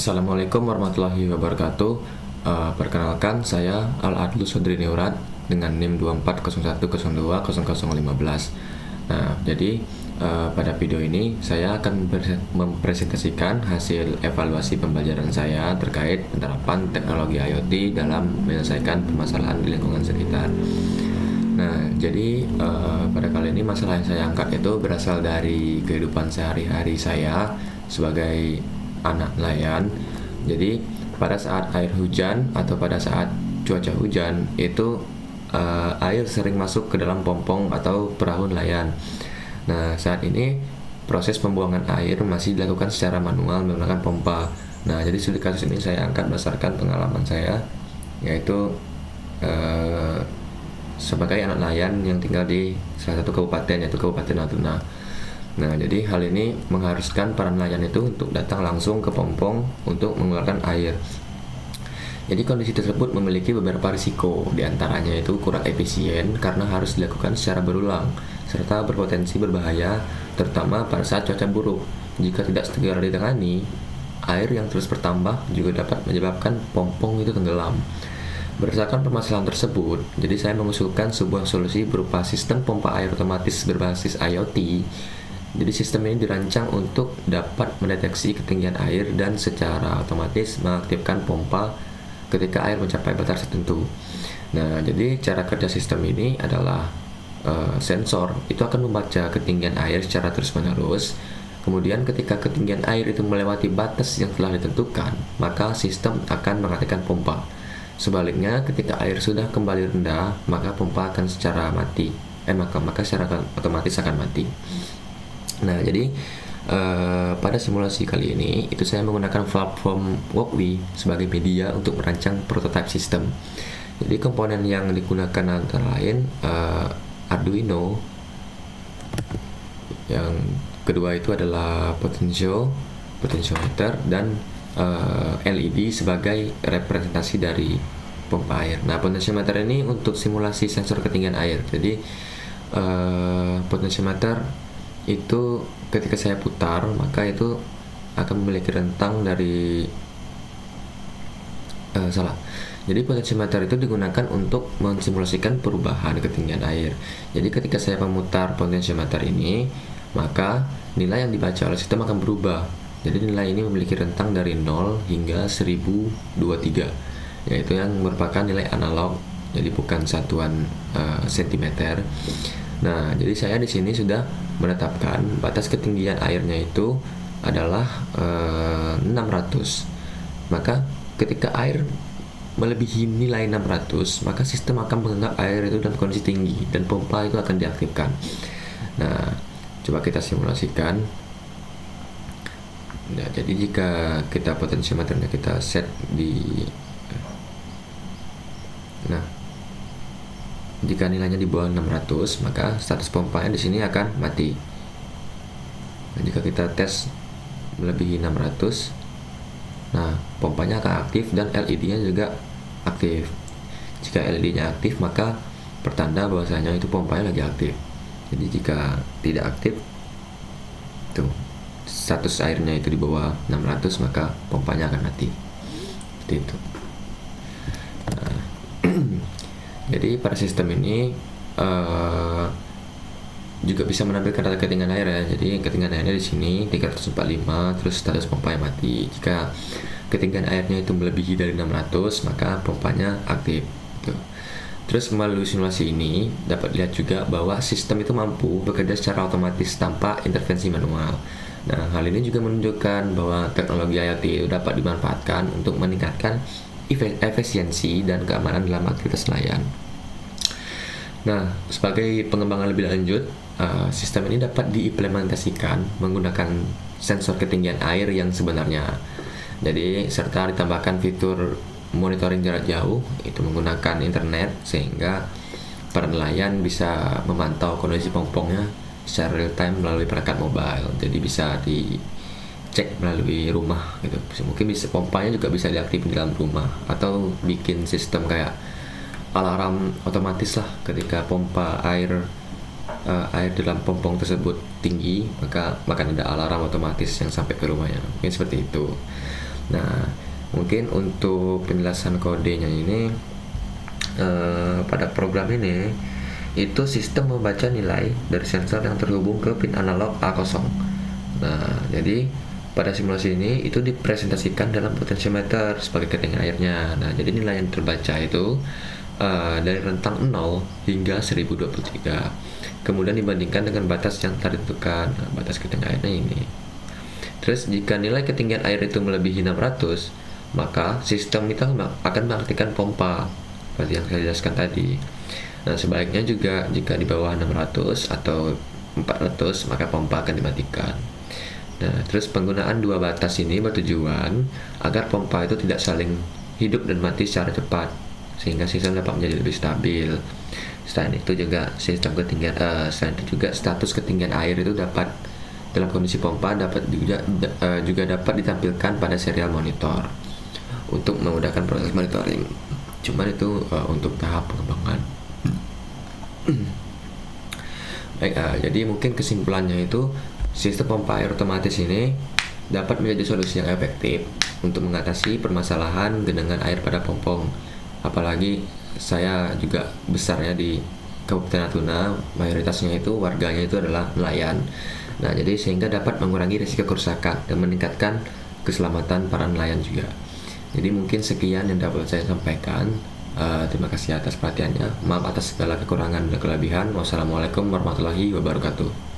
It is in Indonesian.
Assalamualaikum warahmatullahi wabarakatuh. Perkenalkan, saya Al-Adlu Sodri Neurat dengan NIM 2401020015. Nah, jadi pada video ini saya akan mempresentasikan hasil evaluasi pembelajaran saya terkait penerapan teknologi IoT dalam menyelesaikan permasalahan di lingkungan sekitar. Nah, jadi pada kali ini masalah yang saya angkat itu berasal dari kehidupan sehari-hari saya sebagai anak nelayan. Jadi pada saat air hujan atau pada saat cuaca hujan itu air sering masuk ke dalam pompong atau perahu nelayan. Nah, saat ini proses pembuangan air masih dilakukan secara manual menggunakan pompa. Nah, jadi studi kasus ini saya angkat berdasarkan pengalaman saya, yaitu sebagai anak nelayan yang tinggal di salah satu kabupaten, yaitu Kabupaten Natuna. Nah, jadi hal ini mengharuskan para nelayan itu untuk datang langsung ke pompong untuk mengeluarkan air. Jadi kondisi tersebut memiliki beberapa risiko, diantaranya itu kurang efisien karena harus dilakukan secara berulang, serta berpotensi berbahaya, terutama pada saat cuaca buruk. Jika tidak segera ditangani, air yang terus bertambah juga dapat menyebabkan pompong itu tenggelam. Berdasarkan permasalahan tersebut, jadi saya mengusulkan sebuah solusi berupa sistem pompa air otomatis berbasis IoT. Jadi sistem ini dirancang untuk dapat mendeteksi ketinggian air dan secara otomatis mengaktifkan pompa ketika air mencapai batas tertentu. Nah, jadi cara kerja sistem ini adalah sensor itu akan membaca ketinggian air secara terus-menerus. Kemudian ketika ketinggian air itu melewati batas yang telah ditentukan, maka sistem akan mengaktifkan pompa. Sebaliknya, ketika air sudah kembali rendah, maka pompa akan secara secara otomatis akan mati. Nah, jadi pada simulasi kali ini itu saya menggunakan platform Walkway sebagai media untuk merancang prototype sistem. Jadi komponen yang digunakan antara lain Arduino, yang kedua itu adalah potentiometer dan LED sebagai representasi dari pompa air. Nah, potentiometer ini untuk simulasi sensor ketinggian air. Jadi potentiometer itu ketika saya putar, maka itu akan memiliki rentang dari Jadi potentiometer itu digunakan untuk mensimulasikan perubahan ketinggian air. Jadi ketika saya memutar potentiometer ini, maka nilai yang dibaca oleh sistem akan berubah. Jadi nilai ini memiliki rentang dari 0 hingga 1023, yaitu yang merupakan nilai analog, jadi bukan satuan sentimeter. Nah, jadi saya di sini sudah menetapkan batas ketinggian airnya itu adalah 600. Maka ketika air melebihi nilai 600, maka sistem akan menganggap air itu dalam kondisi tinggi dan pompa itu akan diaktifkan. Nah, coba kita simulasikan. Nah, jadi jika kita potentiometernya kita set di jika nilainya di bawah 600, maka status pompanya di sini akan mati. Nah, jika kita tes melebihi 600, nah pompanya akan aktif dan LED-nya juga aktif. Jika LED-nya aktif, maka pertanda bahwasanya itu pompanya lagi aktif. Jadi jika tidak aktif, tuh status airnya itu di bawah 600, maka pompanya akan mati. Seperti itu. Nah, jadi pada sistem ini juga bisa menampilkan data ketinggian air ya. Jadi ketinggian airnya di sini 345, terus status pompanya mati. Jika ketinggian airnya itu melebihi dari 600, maka pompanya aktif. Gitu. Terus melalui simulasi ini dapat lihat juga bahwa sistem itu mampu bekerja secara otomatis tanpa intervensi manual. Nah, hal ini juga menunjukkan bahwa teknologi IoT itu dapat dimanfaatkan untuk meningkatkan efisiensi dan keamanan dalam aktivitas nelayan. Nah, sebagai pengembangan lebih lanjut, sistem ini dapat diimplementasikan menggunakan sensor ketinggian air yang sebenarnya. Jadi, serta ditambahkan fitur monitoring jarak jauh, itu menggunakan internet, sehingga para nelayan bisa memantau kondisi pompongnya secara real time melalui perangkat mobile. Jadi bisa dicek melalui rumah gitu. Mungkin bisa pompanya juga bisa diaktifkan di dalam rumah, atau bikin sistem kayak alarm otomatis lah ketika pompa air dalam pompong tersebut tinggi, maka akan ada alarm otomatis yang sampai ke rumahnya. Mungkin seperti itu. Nah, mungkin untuk penjelasan kodenya ini, pada program ini itu sistem membaca nilai dari sensor yang terhubung ke pin analog A0. Nah, jadi pada simulasi ini itu dipresentasikan dalam potensiometer sebagai ketinggian airnya. Nah, jadi nilai yang terbaca itu dari rentang 0 hingga 1023. Kemudian dibandingkan dengan batas yang telah ditentukan. Nah, batas ketinggian airnya ini. Terus jika nilai ketinggian air itu melebihi 600, maka sistem itu akan mengaktifkan pompa seperti yang saya jelaskan tadi. Nah, sebaliknya juga jika di bawah 600 atau 400, maka pompa akan dimatikan. Nah, terus penggunaan dua batas ini bertujuan agar pompa itu tidak saling hidup dan mati secara cepat, sehingga sistem dapat menjadi lebih stabil. Selain itu juga status ketinggian air itu dapat dalam kondisi pompa dapat juga dapat ditampilkan pada serial monitor untuk memudahkan proses monitoring. Cuman itu untuk tahap pengembangan. Baik, jadi mungkin kesimpulannya itu sistem pompa air otomatis ini dapat menjadi solusi yang efektif untuk mengatasi permasalahan genangan air pada pompong. Apalagi saya juga besarnya di Kabupaten Natuna, mayoritasnya itu warganya itu adalah nelayan. Nah, jadi sehingga dapat mengurangi risiko kerusakan dan meningkatkan keselamatan para nelayan juga. Jadi mungkin sekian yang dapat saya sampaikan. Terima kasih atas perhatiannya. Maaf atas segala kekurangan dan kelebihan. Wassalamualaikum warahmatullahi wabarakatuh.